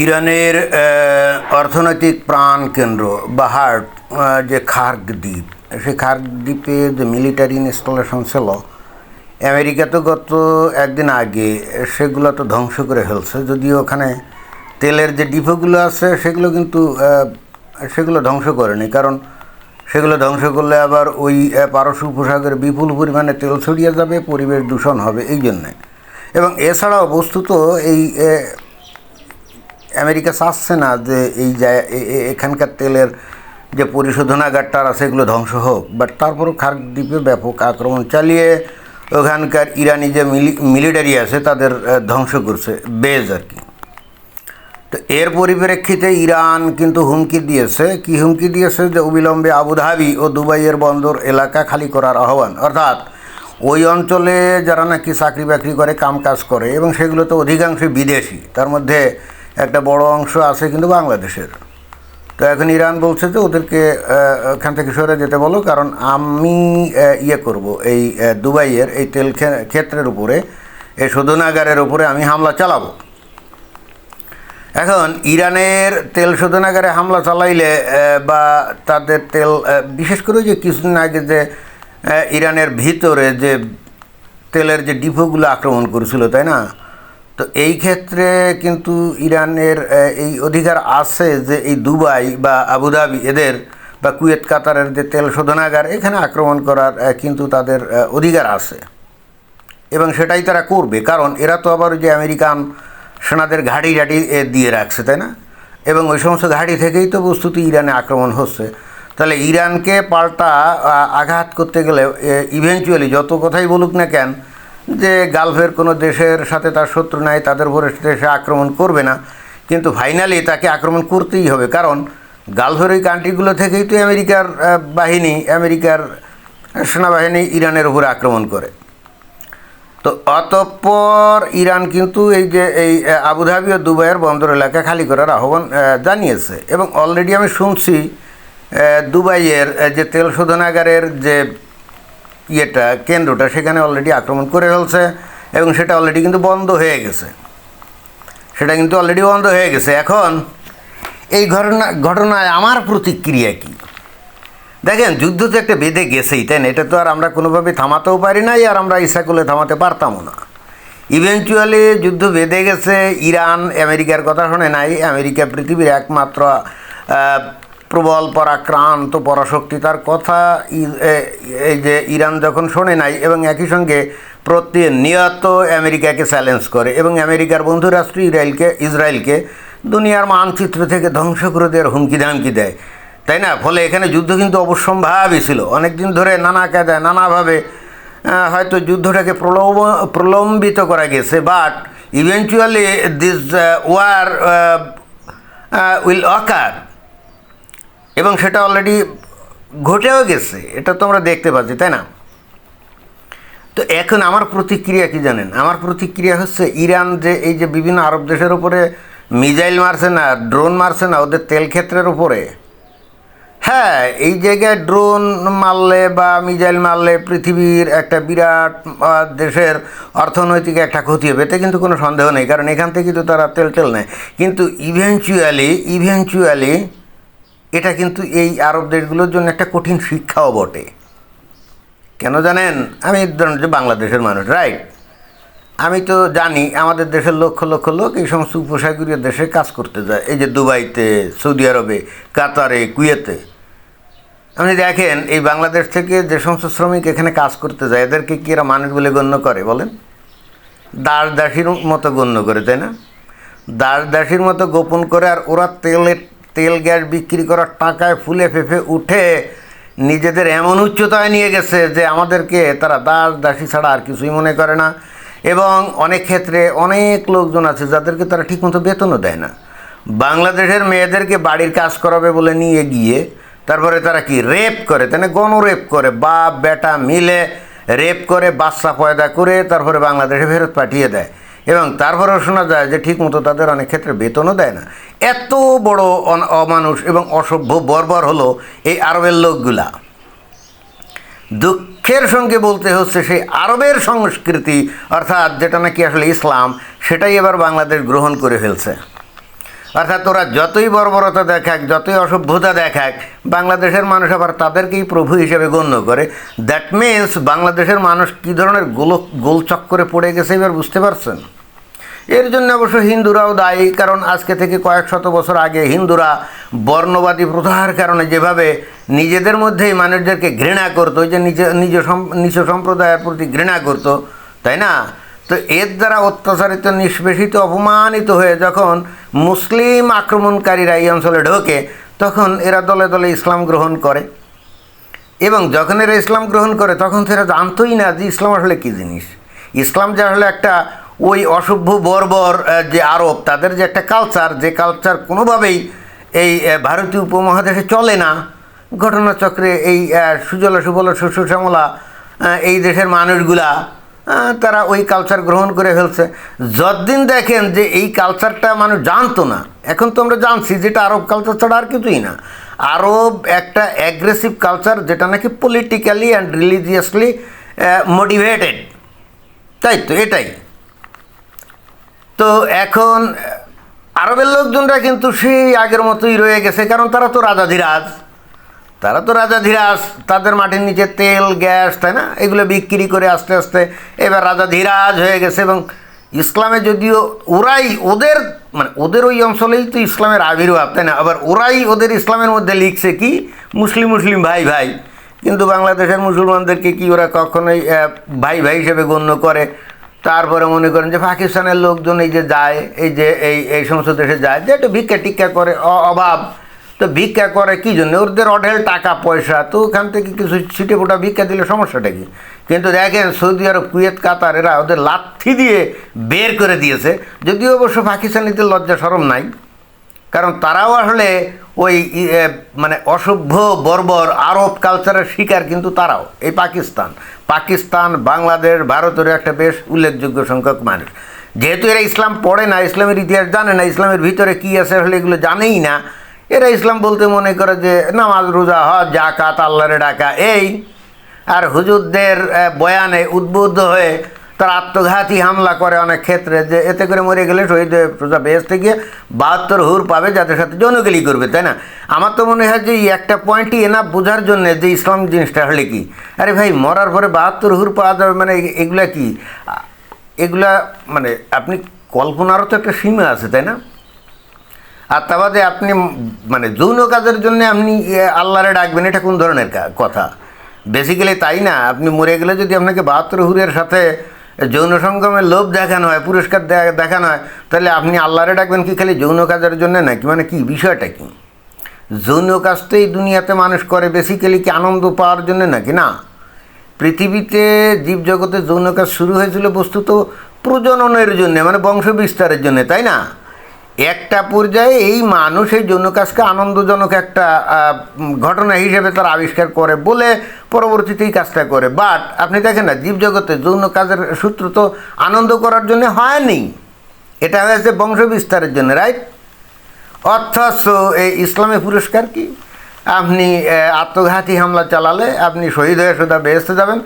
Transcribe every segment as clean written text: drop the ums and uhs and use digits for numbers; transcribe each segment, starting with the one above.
ইরানের অর্থনৈতিক প্রাণকেন্দ্র বা হার্ট যে খার্গ দ্বীপ, সেই খার্গ দ্বীপে যে মিলিটারি ইনস্টলেশন ছিল, আমেরিকা তো গত একদিন আগে সেগুলো তো ধ্বংস করে ফেলছে। যদিও ওখানে তেলের যে ডিপোগুলো আছে সেগুলো কিন্তু সেগুলো ধ্বংস করেনি, কারণ সেগুলো ধ্বংস করলে আবার ওই পারস্য উপসাগরে বিপুল পরিমাণে তেল ছড়িয়ে যাবে, পরিবেশ দূষণ হবে এই জন্যে। এবং এছাড়াও বস্তুত এই আমেরিকা চাচ্ছে না যে এই এখানকার তেলের যে পরিশোধনাগারটা আছে সেগুলো ধ্বংস হোক, বাট তারপরও খার্গ দ্বীপে ব্যাপক আক্রমণ চালিয়ে ওখানকার ইরানি যে মিলিটারি আছে তাদের ধ্বংস করছে, বেজ আর কি। তো এর পরিপ্রেক্ষিতে ইরান কিন্তু হুমকি দিয়েছে, কি হুমকি দিয়েছে, যে অবিলম্বে আবুধাবি ও দুবাইয়ের বন্দর এলাকা খালি করার আহ্বান। অর্থাৎ ওই অঞ্চলে যারা নাকি চাকরি বাকরি করে, কাম কাজ করে, এবং সেগুলো তো অধিকাংশই বিদেশি, তার মধ্যে একটা বড় অংশ আছে কিন্তু বাংলাদেশের। তো এখন ইরান বলছে যে ওদেরকে ওখান থেকে সরে যেতে বলো, কারণ আমি করব এই দুবাইয়ের এই তেল ক্ষেত্রের উপরে, এই শোধনাগারের উপরে আমি হামলা চালাবো। এখন ইরানের তেল শোধনাগারে হামলা চালাইলে বা তাদের তেল, বিশেষ করে যে কিছুদিন আগে যে ইরানের ভিতরে যে তেলের যে ডিপোগুলো আক্রমণ করেছিল, তাই না? তো এই ক্ষেত্রে কিন্তু ইরানের এই অধিকার আছে যে এই দুবাই বা আবুধাবি এদের বা কুয়েত কাতারের যে তেল শোধনাগার, এখানে আক্রমণ করার কিন্তু তাদের অধিকার আছে, এবং সেটাই তারা করবে। কারণ এরা তো আবার যে আমেরিকান সেনাদের ঘাঁটি ঘাঁটি দিয়ে রাখছে, তাই না? এবং ওই সমস্ত ঘাঁটি থেকেই তো বস্তুত ইরানে আক্রমণ হচ্ছে। তাহলে ইরানকে পাল্টা আঘাত করতে গেলে ইভেনচুয়ালি যত কথাই বলুক না কেন যে গালফের কোনো দেশের সাথে তার শত্রু নাই, তাদের উপরে সে আক্রমণ করবে না, কিন্তু ফাইনালি তাকে আক্রমণ করতেই হবে। কারণ গালফের ওই কান্ট্রিগুলো থেকেই তো আমেরিকার বাহিনী, আমেরিকার সেনাবাহিনী ইরানের উপরে আক্রমণ করে। তো অতঃপর ইরান কিন্তু এই যে এই আবুধাবি ও দুবাইয়ের বন্দর এলাকা খালি করার আহ্বান জানিয়েছে। এবং অলরেডি আমি শুনছি দুবাইয়ের যে তেল শোধনাগারের যে কেন্দ্রটা, সেখানে অলরেডি আক্রমণ করে ফেলছে, এবং সেটা অলরেডি কিন্তু বন্ধ হয়ে গেছে, এখন এই ঘটনায় আমার প্রতিক্রিয়া কি? দেখেন, যুদ্ধ তো একটা বেঁধে গেছেই, তাই না? এটা তো আর আমরা কোনোভাবে থামাতেও পারি নাই, আর আমরা ইচ্ছা করলে থামাতে পারতামও না। ইভেনচুয়ালি যুদ্ধ বেঁধে গেছে। ইরান আমেরিকার কথা শোনে নাই। আমেরিকা পৃথিবীর একমাত্র প্রবল পরাক্রান্ত পরাশক্তি, তার কথা এই যে ইরান যখন শোনে নাই, এবং একই সঙ্গে প্রতিনিয়ত আমেরিকাকে চ্যালেঞ্জ করে, এবং আমেরিকার বন্ধু রাষ্ট্র ইসরায়েলকে দুনিয়ার মানচিত্র থেকে ধ্বংস করে দেওয়ার হুমকি ধামকি দেয়, তাই না? ফলে এখানে যুদ্ধ কিন্তু অবশ্যম্ভাবী ছিল। অনেক দিন ধরে নানা কায়দায় নানাভাবে হয়তো যুদ্ধটাকে প্রলম্বিত করা গেছে, but eventually this war will occur, এবং সেটা অলরেডি ঘটেও গেছে, এটা তো আমরা দেখতে পাচ্ছি, তাই না? তো এখন আমার প্রতিক্রিয়া কি জানেন? আমার প্রতিক্রিয়া হচ্ছে, ইরান যে এই যে বিভিন্ন আরব দেশের উপরে মিসাইল মারছে না, ড্রোন মারছে না ওদের তেল ক্ষেত্রের উপরে, হ্যাঁ, এই জায়গায় ড্রোন মারলে বা মিসাইল মারলে পৃথিবীর একটা বিরাট দেশের অর্থনৈতিক একটা ক্ষতি হবে, এতে কিন্তু কোনো সন্দেহ নেই, কারণ এখান থেকে তো তারা তেল নেয়। কিন্তু ইভেনচুয়ালি এটা কিন্তু এই আরব দেশগুলোর জন্য একটা কঠিন শিক্ষাও বটে। কেন জানেন? আমি ধরুন যে বাংলাদেশের মানুষ, রাইট? আমি তো জানি আমাদের দেশের লক্ষ লক্ষ লোক এই সমস্ত উপসাগরীয় দেশে কাজ করতে যায়, এই যে দুবাইতে, সৌদি আরবে, কাতারে, কুয়েতে। আপনি দেখেন এই বাংলাদেশ থেকে যে সমস্ত শ্রমিক এখানে কাজ করতে যায়, এদেরকে কি এরা মানুষ বলে গণ্য করে বলেন? দাস দাসীর মতো গণ্য করে, তাই না? দাস দাসীর মতো গোপন করে, আর ওরা তেল গ্যাস বিক্রি করার টাকায় ফুলে ফেঁপে উঠে নিজেদের এমন উচ্চতায় নিয়ে গেছে যে আমাদেরকে তারা দাস দাসী ছাড়া আর কিছুই মনে করে না। এবং অনেক ক্ষেত্রে অনেক লোকজন আছে যাদেরকে তারা ঠিকমতো বেতনও দেয় না। বাংলাদেশের মেয়েদেরকে বাড়ির কাজ করাবে বলে নিয়ে গিয়ে তারপরে তারা কি রেপ করে, তাই না? গণরেপ করে, বাপ বেটা মিলে রেপ করে, বাচ্চা পয়দা করে তারপরে বাংলাদেশে ফেরত পাঠিয়ে দেয়, এবং তারপরেও শোনা যায় যে ঠিকমতো তাদের অনেক ক্ষেত্রে বেতনও দেয় না। এত বড় অমানুষ এবং অসভ্য বর্বর হলো এই আরবের লোকগুলা। দুঃখের সঙ্গে বলতে হচ্ছে, সেই আরবের সংস্কৃতি, অর্থাৎ যেটা নাকি আসলে ইসলাম, সেটাই এবার বাংলাদেশ গ্রহণ করে ফেলছে। অর্থাৎ ওরা যতই বর্বরতা দেখাক, যতই অসভ্যতা দেখাক, বাংলাদেশের মানুষ আবার তাদেরকেই প্রভু হিসেবে গণ্য করে। দ্যাট মিনস বাংলাদেশের মানুষ কী ধরনের গোলচক্করে পড়ে গেছে এবার বুঝতে পারছেন? এর জন্য অবশ্য হিন্দুরাও দায়ী, কারণ আজকে থেকে কয়েক শত বছর আগে হিন্দুরা বর্ণবাদী প্রথার কারণে যেভাবে নিজেদের মধ্যেই মানুষদেরকে ঘৃণা করতো, যে নিজ সম্প্রদায়ের প্রতি ঘৃণা করতো, তাই না? তো এর দ্বারা অত্যাচারিত, নিষ্পেষিত, অপমানিত হয়ে যখন মুসলিম আক্রমণকারীরা এই অঞ্চলে ঢোকে, তখন এরা দলে দলে ইসলাম গ্রহণ করে। এবং যখন এরা ইসলাম গ্রহণ করে তখন এরা জানতোই না যে ইসলাম আসলে কী জিনিস। ইসলাম যে আসলে একটা ওই অসভ্য বর্বর যে আরব, তাদের যে একটা কালচার, যে কালচার কোনোভাবেই এই ভারতীয় উপমহাদেশে চলে না। ঘটনাচক্রে এই সুজলা সুফলা শস্য শ্যামলা এই দেশের মানুষগুলা তারা ওই কালচার গ্রহণ করে ফেলছে। যতদিন দেখেন যে এই কালচারটা মানুষ জানতো না, এখন তো আমরা জানছি যেটা আরব কালচার ছাড়া আর কিছুই না। আরব একটা অ্যাগ্রেসিভ কালচার, যেটা নাকি পলিটিক্যালি অ্যান্ড রিলিজিয়াসলি মোটিভেটেড, তাই তো এটাই। তো এখন আরবের লোকজনরা কিন্তু সেই আগের মতোই রয়ে গেছে, কারণ তারা তো রাজাধিরাজ, তাদের মাটির নিচে তেল, গ্যাস, তাই না, এগুলো বিক্রি করে আস্তে আস্তে এবার রাজাধিরাজ হয়ে গেছে। এবং ইসলামে যদিও ওদের ওই অঞ্চলেই তো ইসলামের আবির্ভাব, তাই না, আবার ওরাই ওদের ইসলামের মধ্যে লিখছে কি মুসলিম ভাই ভাই, কিন্তু বাংলাদেশের মুসলমানদেরকে কি ওরা কখনোই ভাই ভাই হিসেবে গণ্য করে। তারপরে মনে করেন যে পাকিস্তানের লোকজন এই যে যায়, এই সমস্ত দেশে যায়, যে একটু ভিক্ষা টিক্ষা করে, অভাব, তো ভিক্ষা করে কী জন্য? ওদের অঢেল টাকা পয়সা, তো ওখান থেকে কিছু ছিটে ফোটা ভিক্ষা দিলে সমস্যাটা কি? কিন্তু দেখেন সৌদি আরব, কুয়েত, কাতার, এরা ওদের লাথি দিয়ে বের করে দিয়েছে। যদিও অবশ্য পাকিস্তানিদের লজ্জা শরম নাই, কারণ তারাও আসলে ওই অসভ্য বর্বর আরব কালচারের শিকার, কিন্তু তারাও এই পাকিস্তান, বাংলাদেশ, ভারতের একটা বেশ উল্লেখযোগ্য সংখ্যক মানুষ, যেহেতু এরা ইসলাম পড়ে না, ইসলামের ইতিহাস জানে না, ইসলামের ভিতরে কী আছে আসলে এগুলো জানেই না। এরা ইসলাম বলতে মনে করে যে নামাজ, রোজা, হজ, জাকাত, আল্লাহরে ডাকা, এই। আর হুজুরদের বয়ানে উদ্বুদ্ধ হয়ে তারা আত্মঘাতী হামলা করে অনেক ক্ষেত্রে, যে এতে করে মরে গেলে শহীদ হয়ে সোজা বেহেশতে গিয়ে 72 হুর পাবে, যাদের সাথে যৌনগেলি করবে, তাই না? আমার তো মনে হয় যে এই একটা পয়েন্টই এনাফ বোঝার জন্যে যে ইসলাম জিনিসটা হলে কি। আরে ভাই, মরার পরে 72 হুর পাওয়া যাবে, এগুলা কি? এগুলা আপনি কল্পনারও তো একটা সীমা আছে, তাই না? আর তা বাদে আপনি যৌন কাজের জন্য আপনি আল্লাহরে ডাকবেন, এটা কোন ধরনের কথা? বেসিক্যালি তাই না? আপনি মরে গেলে যদি আপনাকে 72 হুরের সাথে যৌন সঙ্গমের লোভ দেখানো হয়, পুরস্কার দেখানো হয়, তাহলে আপনি আল্লাহরে ডাকবেন কি খালি যৌন কাজের জন্য নাকি? কি বিষয়টা কি? যৌন কাজ তো এই দুনিয়াতে মানুষ করে বেসিক্যালি কি আনন্দ পাওয়ার জন্য নাকি? না, পৃথিবীতে জীবজগতে যৌন কাজ শুরু হয়েছিল বস্তুত প্রজননের জন্যে, বংশ বিস্তারের জন্য, তাই না? একটা পর্যায়ে এই মানুষ এই যৌন কাজকে আনন্দজনক একটা ঘটনা হিসেবে তারা আবিষ্কার করে বলে পরবর্তীতে এই কাজটা করে। বাট আপনি দেখেন না, জীবজগতে যৌন কাজের সূত্র তো আনন্দ করার জন্য হয়নি, এটা হয়েছে বংশ বিস্তারের জন্য, রাইট? অথচ এই ইসলামে পুরস্কার কি? আপনি আত্মঘাতী হামলা চালালে আপনি শহীদ হয়ে সোজা বেহেশতে যাবেন।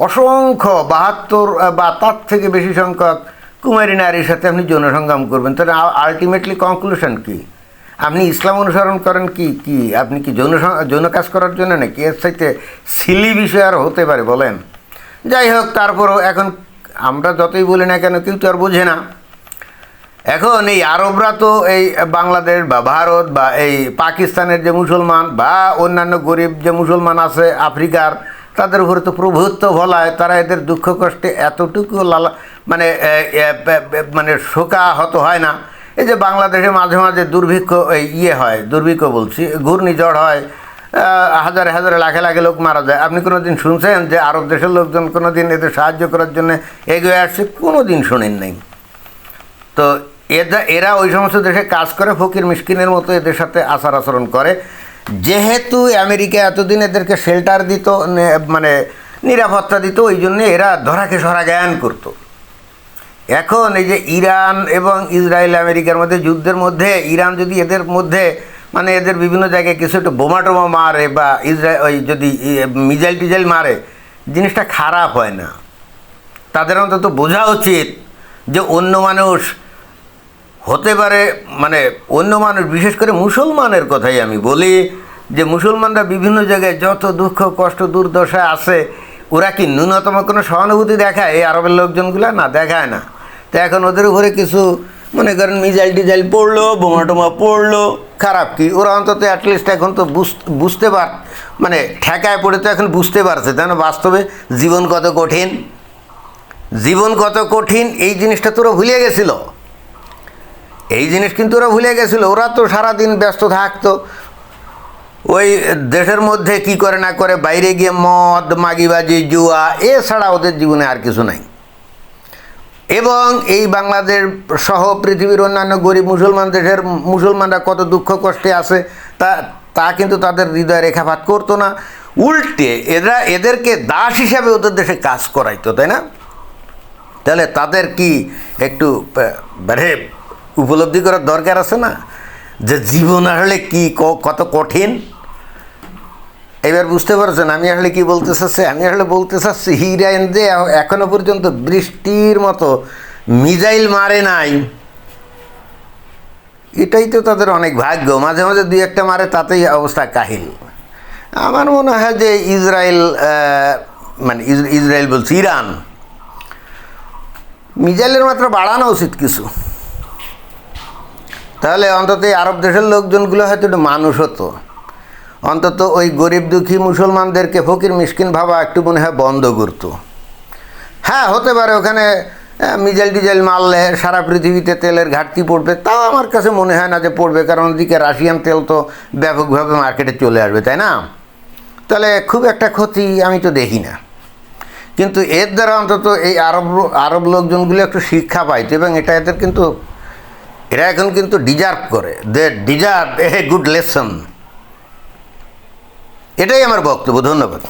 অসংখ্য 72 বা তার থেকে বেশি সংখ্যক কুমারী নারীর সাথে আপনি যৌন সংগ্রাম করবেন, তাহলে আলটিমেটলি কনক্লুশন কি? আপনি ইসলাম অনুসরণ করেন কি আপনি কি যৌন কাজ করার জন্য নাকি? এর চাইতে সিলি বিষয় আর হতে পারে বলেন? যাই হোক, তারপরও এখন আমরা যতই বলি না কেন, কেউ তো আর বোঝে না। এখন এই আরবরা তো এই বাংলাদেশ বা ভারত বা এই পাকিস্তানের যে মুসলমান বা অন্যান্য গরিব যে মুসলমান আছে আফ্রিকার, তাদের উপরে তো প্রভুত্ব ভলায়, তারা এদের দুঃখ কষ্টে এতটুকু শোকাহত হয় না। এই যে বাংলাদেশে মাঝে মাঝে দুর্ভিক্ষ বলছি, ঘূর্ণিঝড় হয়, হাজারে হাজারে লাখে লাখে লোক মারা যায়। আপনি কোনো দিন শুনছেন যে আরব দেশের লোকজন কোনো দিন এদের সাহায্য করার জন্য এগিয়ে আসছে? কোনো দিন শোনেন নাই। তো এরা ওই সমস্ত দেশে কাজ করে ফকির মিসকিনের মতো এদের সাথে আচার আচরণ করে। যেহেতু আমেরিকা এতদিন এদেরকে শেল্টার দিত, নিরাপত্তা দিত, ওই জন্যে এরা ধরাকে সরা জ্ঞান করতো। এখন এই যে ইরান এবং ইসরায়েল আমেরিকার মধ্যে যুদ্ধের মধ্যে ইরান যদি এদের মধ্যে এদের বিভিন্ন জায়গায় কিছু একটু বোমা টোমা মারে বা যদি মিজাইল টিজাইল মারে, জিনিসটা খারাপ হয় না। তাদের অন্তত বোঝা উচিত যে অন্য মানুষ হতে পারে, মানে অন্য মানুষ, বিশেষ করে মুসলমানের কথাই আমি বলি, যে মুসলমানরা বিভিন্ন জায়গায় যত দুঃখ কষ্ট দুর্দশায় আছে, ওরা কি ন্যূনতম কোনো সহানুভূতি দেখায় এই আরবের লোকজনগুলো? না, দেখায় না। তো এখন ওদের উপরে কিছু মনে করেন মিজাইল টিজাইল পড়লো, বোমা টোমা পড়লো, খারাপ কি? ওরা অন্তত অ্যাটলিস্ট এখন তো বুঝতে মানে ঠেকায় পড়ে তো এখন বুঝতে পারছে, তাই না? বাস্তবে জীবন কত কঠিন, জীবন কত কঠিন, এই জিনিসটা তোরা ভুলে গেছিল। এই জিনিস কিন্তু ওরা ভুলে গেছিল। ওরা তো সারাদিন ব্যস্ত থাকতো ওই দেশের মধ্যে কি করে না করে, বাইরে গিয়ে মদ মাগিবাজি জুয়া, এছাড়া ওদের জীবনে আর কিছু নাই। এবং এই বাংলাদেশ সহ পৃথিবীর অন্যান্য গরিব মুসলমান দেশের মুসলমানরা কত দুঃখ কষ্টে আছে তা কিন্তু তাদের হৃদয় রেখাপাত করতো না। উল্টে এদেরকে দাস হিসাবে ওদের দেশে কাজ করাইতো, তাই না? তাহলে তাদের কি একটু মানে উপলব্ধি করার দরকার আছে না, যে জীবন আসলে কি কত কঠিন? এবার বুঝতে পারছেন আমি আসলে কি বলতে চাচ্ছি? আমি আসলে বলতে চাচ্ছি ইরান যে এখনো পর্যন্ত বৃষ্টির মতো মিসাইল মারে নাই, এটাই তো তাদের অনেক ভাগ্য। মাঝে মাঝে দুই একটা মারে, তাতেই অবস্থা কাহিল। আমার মনে হয় যে ইসরায়েল বলছি, ইরান মিসাইলের মাত্রা বাড়ানো উচিত কিছু, তাহলে অন্তত এই আরব দেশের লোকজনগুলো হয়তো একটু মানুষ হতো। অন্তত ওই গরিব দুঃখী মুসলমানদেরকে ফকির মিসকিন ভাবা একটু মনে হয় বন্ধ করতো। হ্যাঁ, হতে পারে ওখানে মিসাইল টিজাইল মারলে সারা পৃথিবীতে তেলের ঘাটতি পড়বে, তাও আমার কাছে মনে হয় না যে পড়বে, কারণ ওদিকে রাশিয়ান তেল তো ব্যাপকভাবে মার্কেটে চলে আসবে, তাই না? তাহলে খুব একটা ক্ষতি আমি তো দেখি না। কিন্তু এর দ্বারা অন্তত এই আরব লোকজনগুলো একটু শিক্ষা পাইতো, এবং এটা এরা এখন কিন্তু ডিজার্ভ করে, they deserve a good lesson. এটাই আমার বক্তব্য। ধন্যবাদ।